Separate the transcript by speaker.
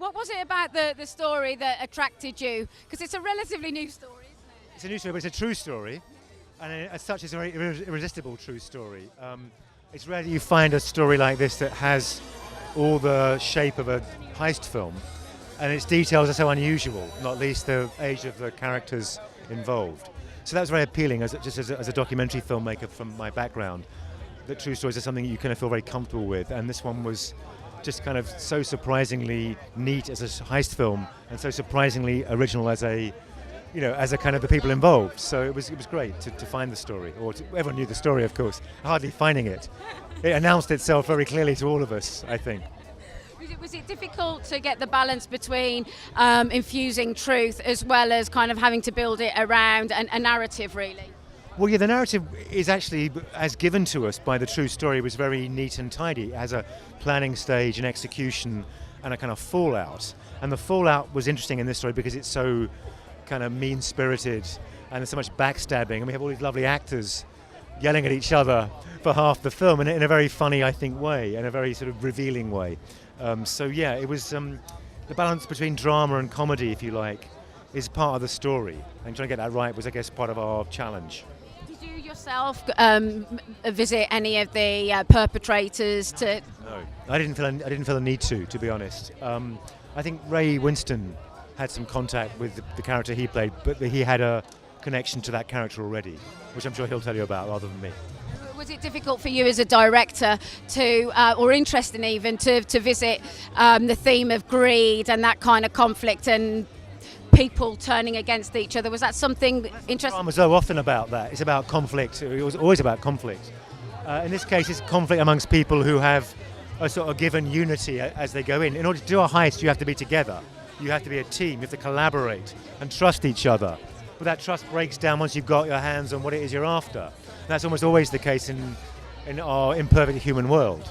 Speaker 1: What was it about the story that attracted you? Because it's a relatively new story, isn't it?
Speaker 2: It's a new story, but it's a true story, and as such, it's a very irresistible true story. It's rare that you find a story like this that has all the shape of a heist film, and its details are so unusual, not least the age of the characters involved. So that was very appealing as a documentary filmmaker from my background, that true stories are something you kind of feel very comfortable with, and this one was just kind of so surprisingly neat as a heist film and so surprisingly original as a kind of the people involved. So it was great to find the story, everyone knew the story, of course, hardly finding it. It announced itself very clearly to all of us, I think.
Speaker 1: Was it difficult to get the balance between infusing truth as well as kind of having to build it around a narrative, really?
Speaker 2: Well, yeah, the narrative is actually, as given to us by the true story, was very neat and tidy. It has a planning stage, an execution, and a kind of fallout. And the fallout was interesting in this story because it's so kind of mean-spirited and there's so much backstabbing, and we have all these lovely actors yelling at each other for half the film in a very funny, I think, way, in a very sort of revealing way. So yeah, it was the balance between drama and comedy, if you like, is part of the story. And trying to get that right was, I guess, part of our challenge.
Speaker 1: Did you yourself visit any of the perpetrators?
Speaker 2: No, I didn't feel a need to be honest. I think Ray Winstone had some contact with the character he played, but he had a connection to that character already, which I'm sure he'll tell you about rather than me.
Speaker 1: Was it difficult for you as a director or interesting even, to visit the theme of greed and that kind of conflict and people turning against each other? Was that something interesting?
Speaker 2: Drama is so often about that. It's about conflict. It was always about conflict. In this case, it's conflict amongst people who have a sort of given unity as they go in. In order to do a heist, you have to be together. You have to be a team. You have to collaborate and trust each other. But that trust breaks down once you've got your hands on what it is you're after. That's almost always the case in our imperfect human world,